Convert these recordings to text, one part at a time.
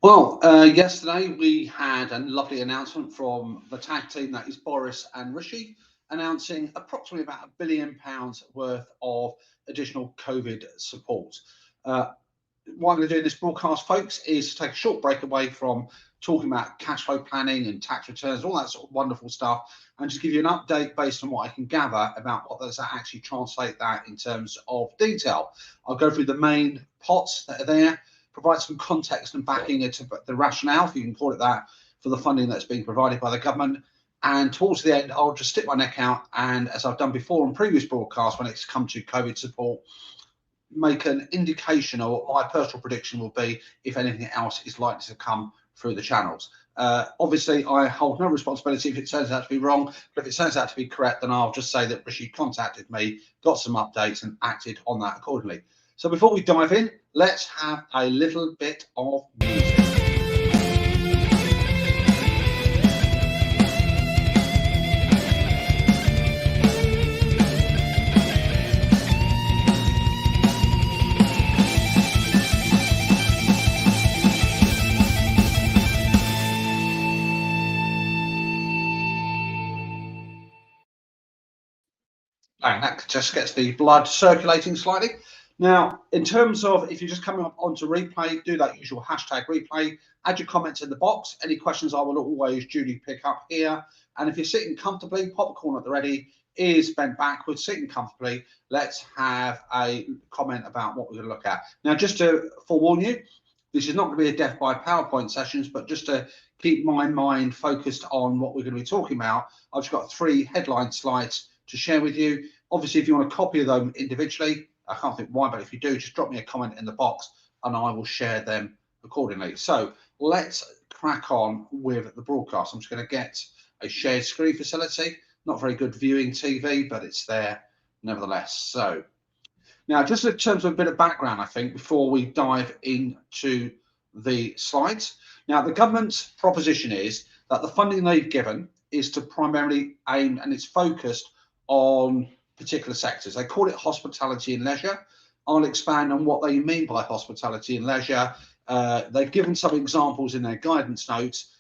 Well, yesterday we had a lovely announcement from the tag team that is Boris and Rishi, announcing approximately about £1 billion worth of additional COVID support. Uh, what I'm going to do in this broadcast, folks, is to take a short break away from talking about cash flow planning and tax returns, all that sort of wonderful stuff, and just give you an update based on what I can gather about what does that actually translate that in terms of detail. I'll go through the main pots that are there, provide some context and backing it to the rationale, if you can call it that, for the funding that's being provided by the government. And towards the end, I'll just stick my neck out and, as I've done before on previous broadcasts, when it's come to COVID support, make an indication of what my personal prediction will be if anything else is likely to come through the channels. Obviously, I hold no responsibility if it turns out to be wrong, but if it turns out to be correct, then I'll just say that Rishi contacted me, got some updates, and acted on that accordingly. So before we dive in, let's have a little bit of music. And that just gets the blood circulating slightly. Now, in terms of if you're just coming up onto replay, do that usual hashtag replay, add your comments in the box. Any questions I will always duly pick up here. And if you're sitting comfortably, popcorn at the ready, ears bent backwards, sitting comfortably, let's have a comment about what we're going to look at. Now, just to forewarn you, this is not going to be a death by PowerPoint sessions, but just to keep my mind focused on what we're going to be talking about, I've just got 3 headline slides to share with you. Obviously, if you want a copy of them individually, I can't think why, but if you do, just drop me a comment in the box and I will share them accordingly. So let's crack on with the broadcast. I'm just going to get a shared screen facility. Not very good viewing TV, but it's there nevertheless. So now, just in terms of a bit of background, I think, before we dive into the slides. Now, the government's proposition is that the funding they've given is to primarily aim, and it's focused on particular sectors. They call it hospitality and leisure. I'll expand on what they mean by hospitality and leisure. They've given some examples in their guidance notes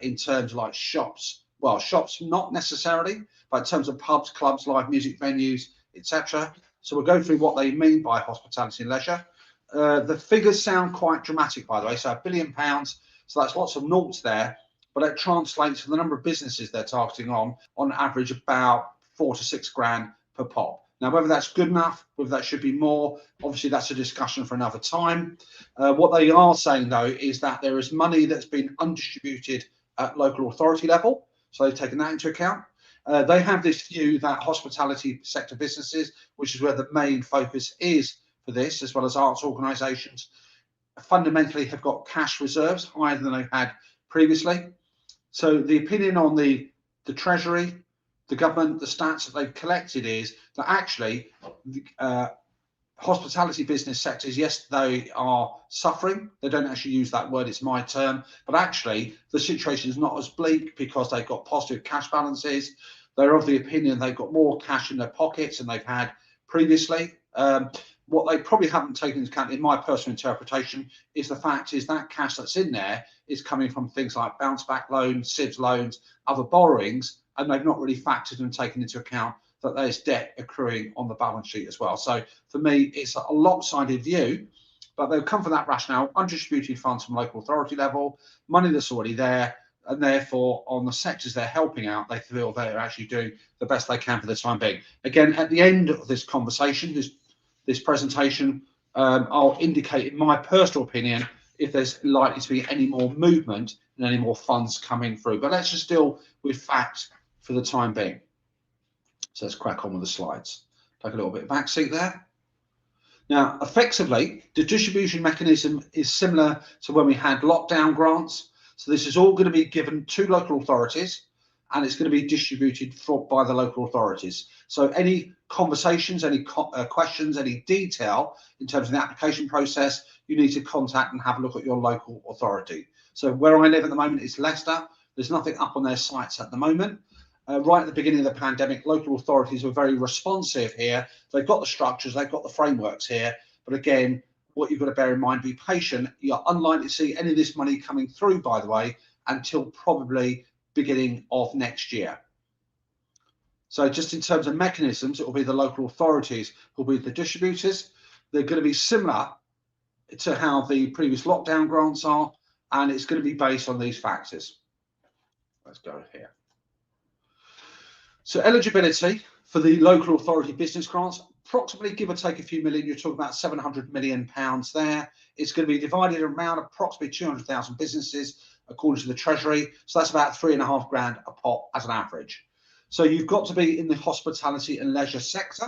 in terms of like shops. Well, shops not necessarily, but in terms of pubs, clubs, live music venues, etc. So we'll go through what they mean by hospitality and leisure. The figures sound quite dramatic, by the way. So £1 billion, so that's lots of noughts there, but it translates to the number of businesses they're targeting on average, about 4 to 6 grand per pop. Now, whether that's good enough, whether that should be more, obviously that's a discussion for another time. What they are saying, though, is that there is money that's been undistributed at local authority level. So they've taken that into account. They have this view that hospitality sector businesses, which is where the main focus is for this, as well as arts organisations, fundamentally have got cash reserves higher than they've had previously. So the opinion on the Treasury, the government, the stats that they've collected is that actually hospitality business sectors, yes, they are suffering. They don't actually use that word, it's my term, but actually the situation is not as bleak because they've got positive cash balances. They're of the opinion they've got more cash in their pockets than they've had previously. What they probably haven't taken into account, in my personal interpretation, is the fact is that cash that's in there is coming from things like bounce back loans, SIBS loans, other borrowings, and they've not really factored and taken into account that there's debt accruing on the balance sheet as well. So for me, it's a lopsided view, but they'll come from that rationale: undistributed funds from local authority level, money that's already there, and therefore on the sectors they're helping out, they feel they're actually doing the best they can for the time being. Again, at the end of this conversation, this presentation, I'll indicate, in my personal opinion, if there's likely to be any more movement and any more funds coming through. But let's just deal with facts for the time being. So let's crack on with the slides. Take a little bit of backseat there. Now, effectively, the distribution mechanism is similar to when we had lockdown grants. So this is all going to be given to local authorities, and it's going to be distributed by the local authorities. So any conversations, any questions, any detail in terms of the application process, you need to contact and have a look at your local authority. So where I live at the moment is Leicester. There's nothing up on their sites at the moment. Right at the beginning of the pandemic, local authorities were very responsive here. They've got the structures, they've got the frameworks here. But again, what you've got to bear in mind, be patient. You're unlikely to see any of this money coming through, by the way, until probably beginning of next year. So just in terms of mechanisms, it will be the local authorities who will be the distributors. They're going to be similar to how the previous lockdown grants are, and it's going to be based on these factors. Let's go here. So eligibility for the local authority business grants, approximately give or take a few million, you're talking about £700 million there. It's going to be divided around approximately 200,000 businesses, according to the Treasury. So that's about £3.5 a pot as an average. So you've got to be in the hospitality and leisure sector.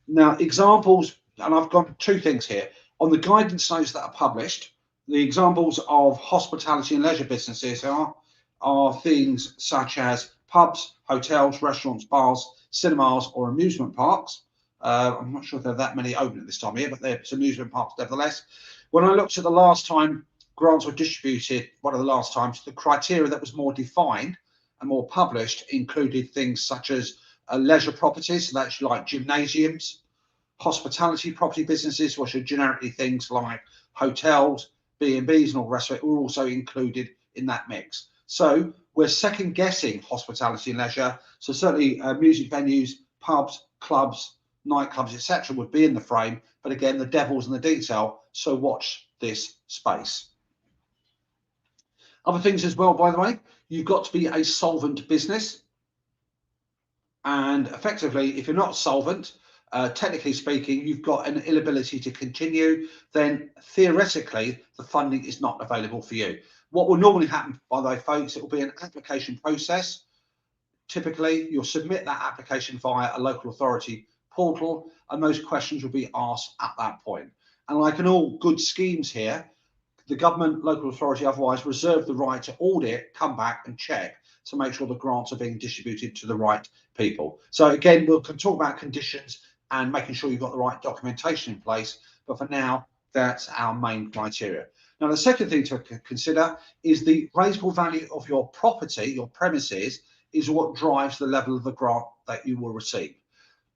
Now, examples, and I've got two things here. On the guidance notes that are published, the examples of hospitality and leisure businesses are things such as pubs, hotels, restaurants, bars, cinemas, or amusement parks. I'm not sure if there are that many open at this time of year, but there's amusement parks nevertheless. When I looked at the last time grants were distributed, one of the last times, the criteria that was more defined and more published included things such as leisure properties, so that's like gymnasiums, hospitality property businesses, which are generically things like hotels, B&Bs and all the rest of it, were also included in that mix. So we're second guessing hospitality and leisure. So certainly music venues, pubs, clubs, nightclubs, etc. would be in the frame. But again, the devil's in the detail. So watch this space. Other things as well, by the way, you've got to be a solvent business. And effectively, if you're not solvent, technically speaking, you've got an inability to continue, then theoretically, the funding is not available for you. What will normally happen, by the way, folks, it will be an application process. Typically, you'll submit that application via a local authority portal, and those questions will be asked at that point. And like in all good schemes here, the government, local authority otherwise reserve the right to audit, come back and check to make sure the grants are being distributed to the right people. So again, we'll talk about conditions and making sure you've got the right documentation in place. But for now, that's our main criteria. Now, the second thing to consider is the raisable value of your property, your premises, is what drives the level of the grant that you will receive.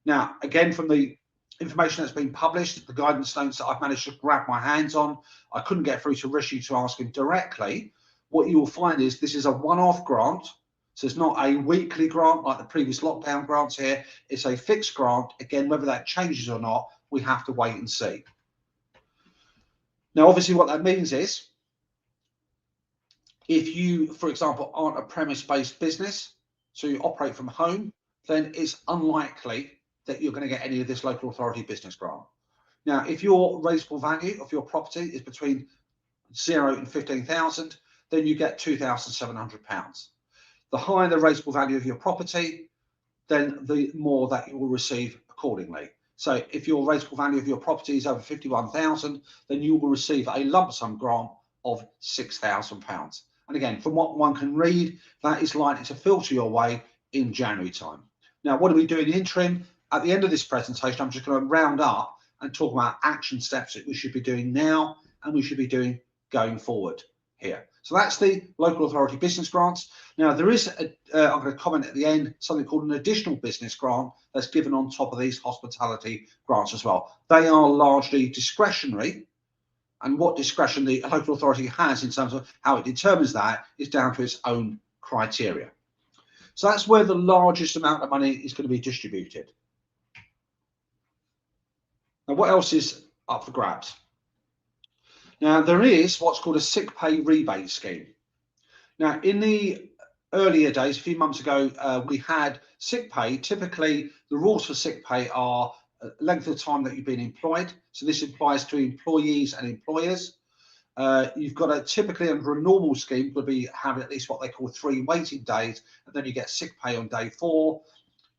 Now, again, from the information that's been published, the guidance notes that I've managed to grab my hands on, I couldn't get through to Rishi to ask him directly. What you will find is this is a one-off grant. So it's not a weekly grant like the previous lockdown grants here. It's a fixed grant. Again, whether that changes or not, we have to wait and see. Now, obviously, what that means is if you, for example, aren't a premise-based business, so you operate from home, then it's unlikely that you're going to get any of this local authority business grant. Now, if your raisable value of your property is between 0 and 15,000, then you get £2,700. The higher the raisable value of your property, then the more that you will receive accordingly. So if your raisable value of your property is over 51,000, then you will receive a lump sum grant of £6,000. And again, from what one can read, that is likely to filter your way in January time. Now, what do we do in the interim? At the end of this presentation, I'm just going to round up and talk about action steps that we should be doing now and we should be doing going forward here. So that's the local authority business grants. Now, there is, I'm going to comment at the end, something called an additional business grant that's given on top of these hospitality grants as well. They are largely discretionary, and what discretion the local authority has in terms of how it determines that is down to its own criteria. So that's where the largest amount of money is going to be distributed. Now, what else is up for grabs? Now, there is what's called a sick pay rebate scheme. Now, in the earlier days, a few months ago, we had sick pay. Typically, the rules for sick pay are length of time that you've been employed. So this applies to employees and employers. You've got to typically, under a normal scheme, would be having at least what they call 3 waiting days, and then you get sick pay on day 4.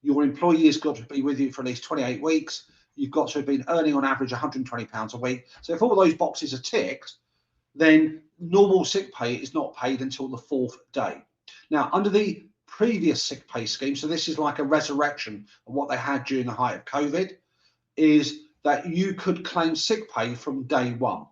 Your employee has got to be with you for at least 28 weeks. You've got to have been earning on average £120 a week. So if all those boxes are ticked, then normal sick pay is not paid until the 4th day. Now, under the previous sick pay scheme, so this is like a resurrection of what they had during the height of COVID, is that you could claim sick pay from day 1.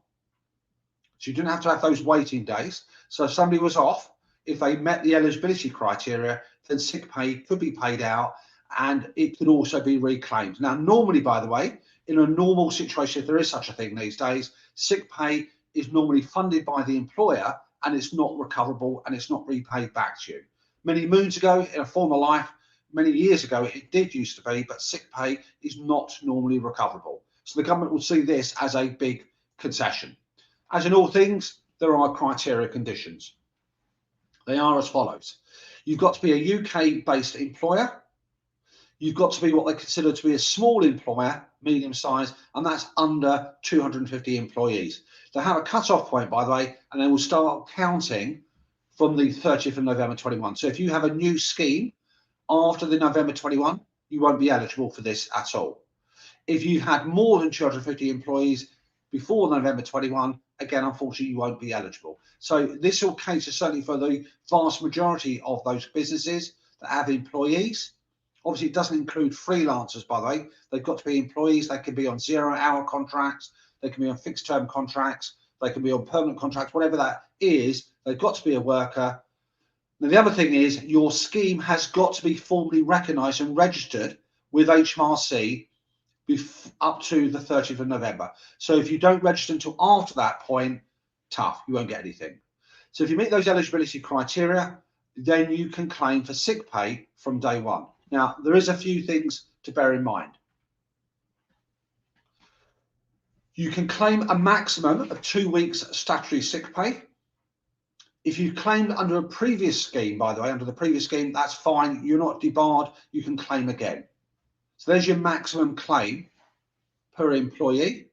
So you didn't have to have those waiting days. So if somebody was off, if they met the eligibility criteria, then sick pay could be paid out and it could also be reclaimed. Now, normally, by the way, In a normal situation, if there is such a thing these days, sick pay is normally funded by the employer and it's not recoverable and it's not repaid back to you. Many moons ago, in a former life, many years ago, it did used to be, but sick pay is not normally recoverable. So the government will see this as a big concession. As in all things, there are criteria conditions. They are as follows. You've got to be a UK-based employer. You've got to be what they consider to be a small employer, medium size, and that's under 250 employees. They have a cut-off point, by the way, and they will start counting from the 30th of November 21. So if you have a new scheme after the November 21, you won't be eligible for this at all. If you've had more than 250 employees before November 21, again, unfortunately, you won't be eligible. So this will cater certainly for the vast majority of those businesses that have employees. Obviously, it doesn't include freelancers, by the way. They've got to be employees. They can be on 0-hour contracts. They can be on fixed-term contracts. They can be on permanent contracts, whatever that is. They've got to be a worker. Now, the other thing is your scheme has got to be formally recognised and registered with HMRC up to the 30th of November. So if you don't register until after that point, tough, you won't get anything. So if you meet those eligibility criteria, then you can claim for sick pay from day one. Now, there is a few things to bear in mind. You can claim a maximum of 2 weeks statutory sick pay. If you claimed under a previous scheme, by the way, under the previous scheme, that's fine. You're not debarred. You can claim again. So there's your maximum claim per employee.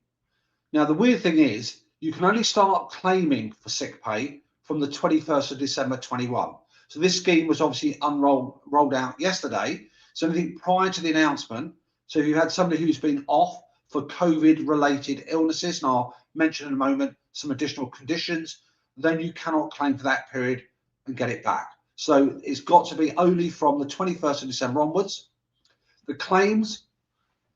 Now, the weird thing is you can only start claiming for sick pay from the 21st of December 21. So this scheme was obviously rolled out yesterday. So anything prior to the announcement, so if you had somebody who's been off for COVID-related illnesses, and I'll mention in a moment some additional conditions, then you cannot claim for that period and get it back. So it's got to be only from the 21st of December onwards. The claims,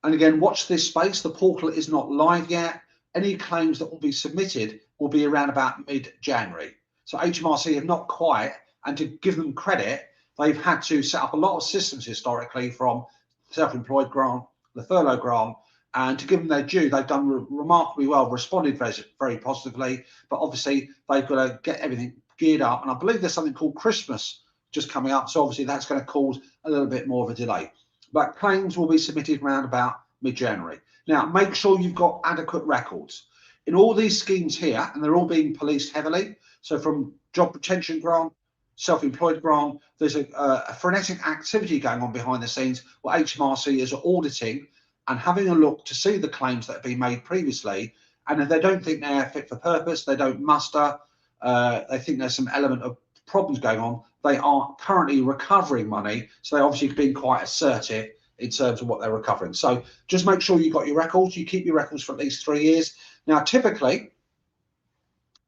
and again, watch this space, the portal is not live yet. Any claims that will be submitted will be around about mid-January. So HMRC have not quite, and to give them credit, they've had to set up a lot of systems historically from self-employed grant, the furlough grant, and to give them their due, they've done remarkably well, responded very positively, but obviously they've got to get everything geared up. And I believe there's something called Christmas just coming up. So obviously that's going to cause a little bit more of a delay. But claims will be submitted around about mid-January. Now, make sure you've got adequate records. In all these schemes here, and they're all being policed heavily, so from job retention grant, self-employed grant, there's a frenetic activity going on behind the scenes where HMRC is auditing and having a look to see the claims that have been made previously. And if they don't think they're fit for purpose, they don't muster, they think there's some element of problems going on, they are currently recovering money. So they're obviously being quite assertive in terms of what they're recovering. So just make sure you've got your records. You keep your records for at least 3 years. Now, typically,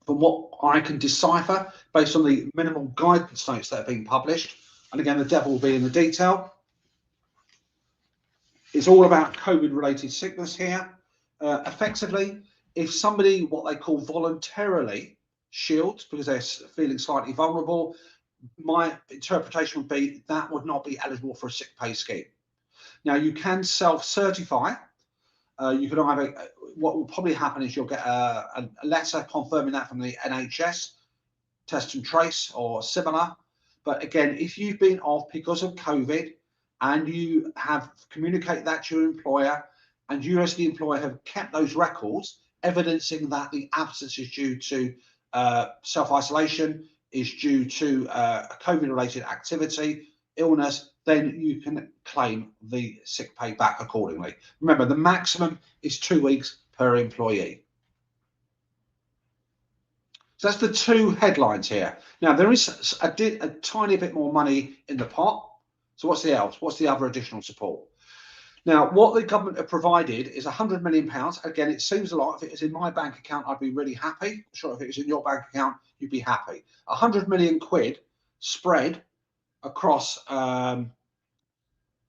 from what I can decipher, based on the minimal guidance notes that have been published, and again, the devil will be in the detail, it's all about COVID-related sickness here. Effectively, if somebody, what they call voluntarily shields because they're feeling slightly vulnerable, my interpretation would be that would not be eligible for a sick pay scheme. Now, you can self-certify. You can either, what will probably happen is you'll get a letter confirming that from the NHS, test and trace or similar. But again, if you've been off because of COVID and you have communicated that to your employer and you as the employer have kept those records, evidencing that the absence is due to self-isolation, is due to a COVID-related activity, illness, then you can claim the sick pay back accordingly. Remember, the maximum is 2 weeks per employee. So that's the two headlines here. Now, there is a tiny bit more money in the pot. So what's the else? What's the other additional support? Now, what the government have provided is £100 million. Again, it seems a lot. If it was in my bank account, I'd be really happy. I'm sure if it was in your bank account, you'd be happy. 100 million quid spread across a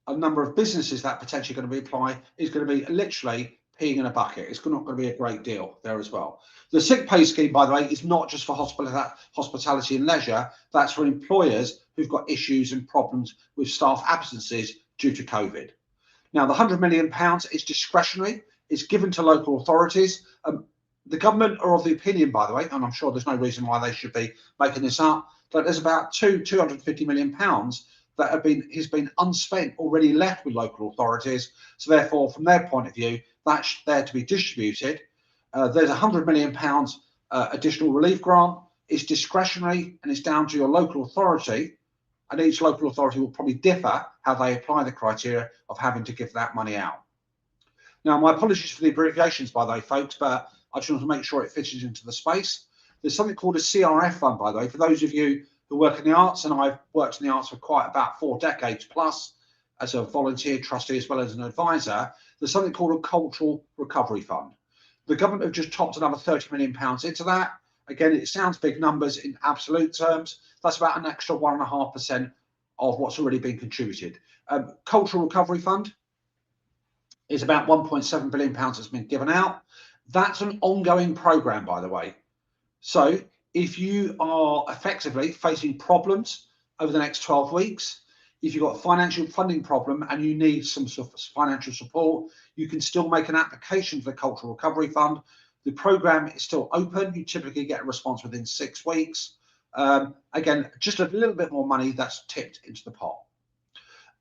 number of businesses that potentially going to be applied is going to be literally peeing in a bucket. It's not going to be a great deal there as well. The sick pay scheme, by the way, is not just for hospitality and leisure. That's for employers who've got issues and problems with staff absences due to COVID. Now, the £100 million is discretionary. It's given to local authorities. The government are of the opinion, by the way, and I'm sure there's no reason why they should be making this up, that there's about £250 million that has been unspent already left with local authorities. So therefore, from their point of view, that's there to be distributed. There's £100 million additional relief grant. It's discretionary and it's down to your local authority. And each local authority will probably differ how they apply the criteria of having to give that money out. Now, my apologies for the abbreviations, by the way, folks, but I just want to make sure it fits into the space. There's something called a CRF fund, by the way, for those of you who work in the arts, and I've worked in the arts for quite about 4 decades plus as a volunteer trustee as well as an advisor. There's something called a cultural recovery fund. The government have just topped another £30 million into that. Again, it sounds big numbers in absolute terms. That's about an extra 1.5% of what's already been contributed. Cultural recovery fund is about £1.7 billion that's been given out. That's an ongoing program, by the way. So if you are effectively facing problems over the next 12 weeks, if you've got a financial funding problem and you need some sort of financial support, you can still make an application for the Cultural Recovery Fund. The program is still open. You typically get a response within 6 weeks. Again, just a little bit more money that's tipped into the pot.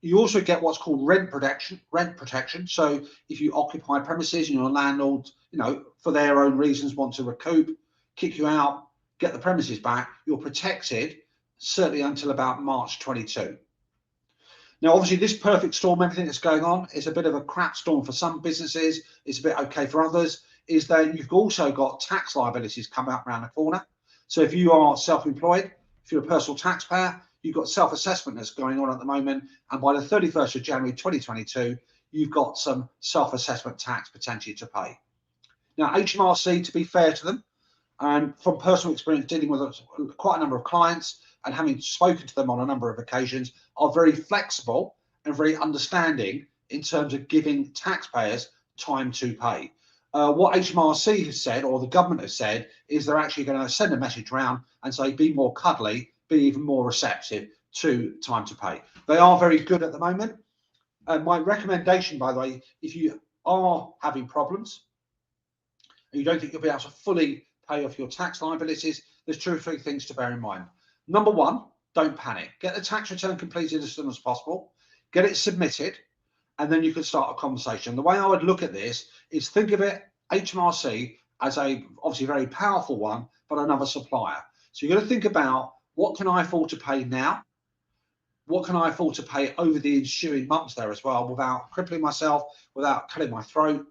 You also get what's called rent protection. So if you occupy premises and your landlord, for their own reasons want to recoup, kick you out, get the premises back, you're protected certainly until about March 22. Now, obviously, this perfect storm, everything that's going on, is a bit of a crap storm for some businesses. It's a bit okay for others. Is that you've also got tax liabilities coming up around the corner. So if you are self-employed, if you're a personal taxpayer, you've got self-assessment that's going on at the moment. And by the 31st of January 2022, you've got some self-assessment tax potentially to pay. Now, HMRC, to be fair to them, and from personal experience dealing with quite a number of clients and having spoken to them on a number of occasions, are very flexible and very understanding in terms of giving taxpayers time to pay. What HMRC has said, or the government has said, is they're actually going to send a message around and say, be more cuddly, be even more receptive to time to pay. They are very good at the moment. And my recommendation, by the way, if you are having problems and you don't think you'll be able to fully pay off your tax liabilities, there's 2 or 3 things to bear in mind. Number one, don't panic. Get the tax return completed as soon as possible. Get it submitted, and then you can start a conversation. The way I would look at this is think of it, HMRC, as a obviously very powerful one, but another supplier. So you're going to think about, what can I afford to pay now? What can I afford to pay over the ensuing months there as well, without crippling myself, without cutting my throat?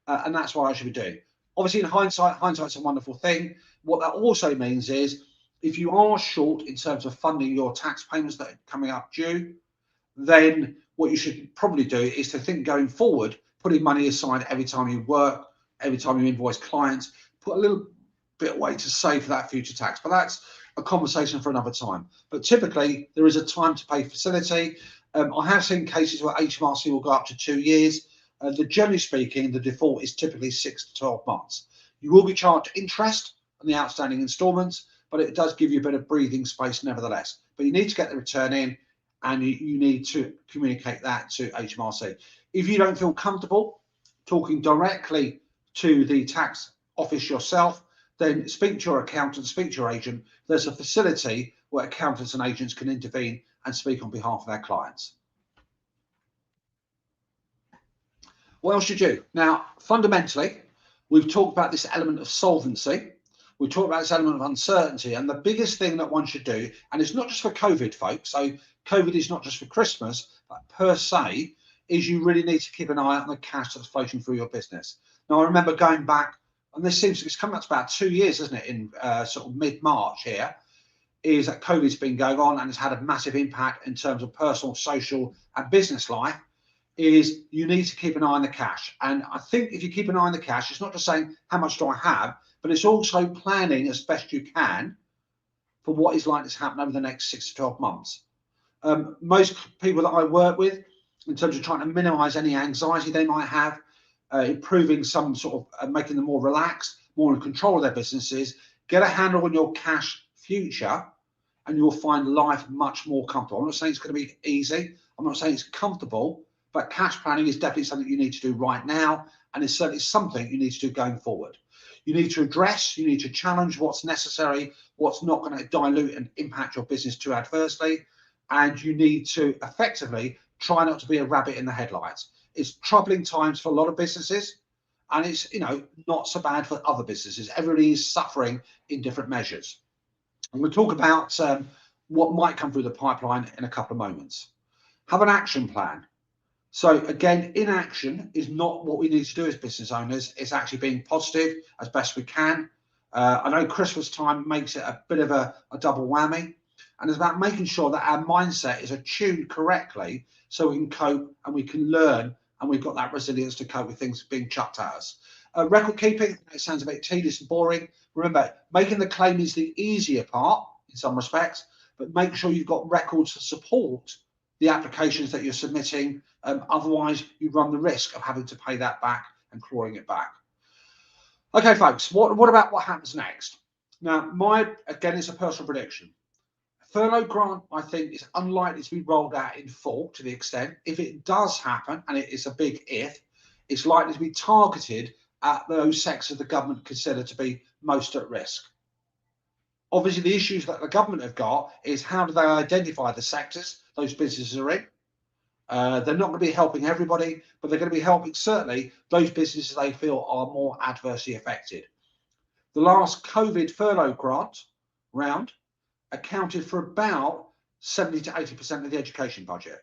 And that's what I should be doing. Obviously, in hindsight's a wonderful thing. What that also means is, if you are short in terms of funding your tax payments that are coming up due, then what you should probably do is to think going forward, putting money aside every time you work, every time you invoice clients, put a little bit away to save for that future tax. But that's a conversation for another time. But typically, there is a time to pay facility. I have seen cases where HMRC will go up to 2 years. Generally speaking, the default is typically 6 to 12 months. You will be charged interest on the outstanding instalments, but it does give you a bit of breathing space nevertheless. But you need to get the return in, and you need to communicate that to HMRC. If you don't feel comfortable talking directly to the tax office yourself, then speak to your accountant, speak to your agent. There's a facility where accountants and agents can intervene and speak on behalf of their clients. What else should you do? Now, fundamentally, we've talked about this element of solvency. We talked about this element of uncertainty, and the biggest thing that one should do, and it's not just for COVID, folks, so COVID is not just for Christmas, but per se, is you really need to keep an eye on the cash that's floating through your business. Now, I remember going back, and it's coming up to about 2 years, isn't it, in sort of mid-March here, is that COVID's been going on and it's had a massive impact in terms of personal, social, and business life. Is you need to keep an eye on the cash. And I think if you keep an eye on the cash, it's not just saying how much do I have, but it's also planning as best you can for what is likely to happen over the next 6 to 12 months. Most people that I work with, in terms of trying to minimize any anxiety they might have, improving some sort of making them more relaxed, more in control of their businesses, get a handle on your cash future, and you'll find life much more comfortable. I'm not saying it's going to be easy. I'm not saying it's comfortable. But cash planning is definitely something you need to do right now, and it's certainly something you need to do going forward. You need to address, you need to challenge what's necessary, what's not going to dilute and impact your business too adversely, and you need to effectively try not to be a rabbit in the headlights. It's troubling times for a lot of businesses, and it's, you know, not so bad for other businesses. Everybody is suffering in different measures. And we'll talk about what might come through the pipeline in a couple of moments. Have an action plan. So again, inaction is not what we need to do as business owners. It's actually being positive as best we can. I know Christmas time makes it a bit of a double whammy, and it's about making sure that our mindset is attuned correctly so we can cope and we can learn, and we've got that resilience to cope with things being chucked at us. Record keeping, it sounds a bit tedious and boring. Remember, making the claim is the easier part in some respects, but make sure you've got records to support the applications that you're submitting. Otherwise, you run the risk of having to pay that back and clawing it back. Okay, folks, what about what happens next? Now, again, it's a personal prediction. Furlough grant, I think, is unlikely to be rolled out in full to the extent. If it does happen, and it is a big if, it's likely to be targeted at those sectors the government consider to be most at risk. Obviously, the issues that the government have got is how do they identify the sectors those businesses are in. They're not going to be helping everybody, but they're going to be helping certainly those businesses they feel are more adversely affected. The last COVID furlough grant round accounted for about 70 to 80% of the education budget.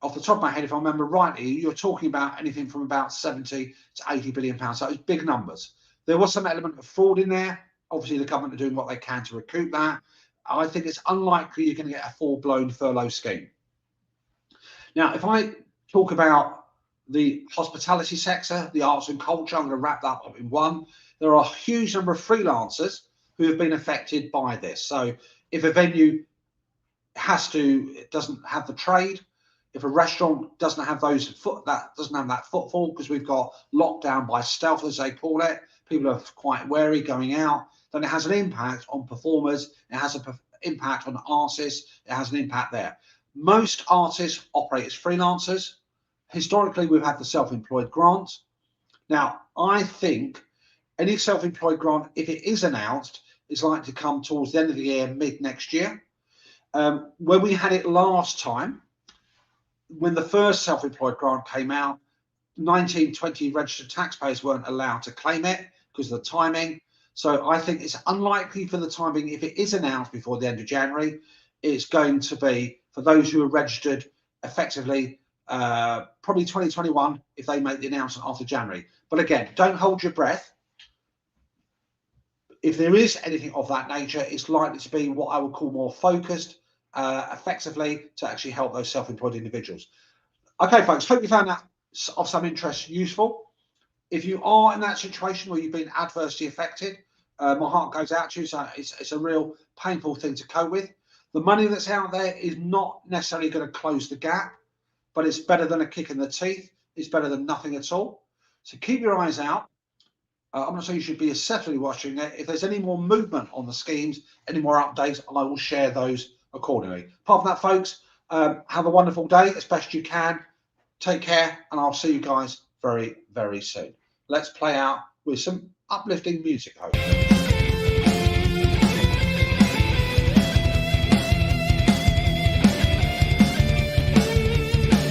Off the top of my head, if I remember rightly, you're talking about anything from about 70 to 80 billion pounds. So it's big numbers. There was some element of fraud in there. Obviously, the government are doing what they can to recoup that. I think it's unlikely you're going to get a full-blown furlough scheme. Now, if I talk about the hospitality sector, the arts and culture, I'm going to wrap that up in one. There are a huge number of freelancers who have been affected by this. So if a venue doesn't have the trade, if a restaurant doesn't have that footfall because we've got lockdown by stealth, as they call it, people are quite wary going out, then it has an impact on performers. It has an impact on artists. It has an impact there. Most artists operate as freelancers. Historically, we've had the self-employed grant. Now, I think any self-employed grant, if it is announced, is likely to come towards the end of the year, mid next year. When we had it last time, when the first self-employed grant came out, 19, 20 registered taxpayers weren't allowed to claim it because of the timing. So I think it's unlikely for the time being, if it is announced before the end of January, it's going to be for those who are registered effectively, probably 2021 if they make the announcement after January. But again, don't hold your breath. If there is anything of that nature, it's likely to be what I would call more focused, effectively to actually help those self-employed individuals. Okay, folks, hope you found that of some interest useful. If you are in that situation where you've been adversely affected, my heart goes out to you. So it's a real painful thing to cope with. The money that's out there is not necessarily going to close the gap, but it's better than a kick in the teeth. It's better than nothing at all. So keep your eyes out. I'm not saying you should be obsessively watching it. If there's any more movement on the schemes, any more updates, I will share those accordingly. Apart from that, folks, have a wonderful day as best you can. Take care, and I'll see you guys very, very soon. Let's play out with some uplifting music, hopefully.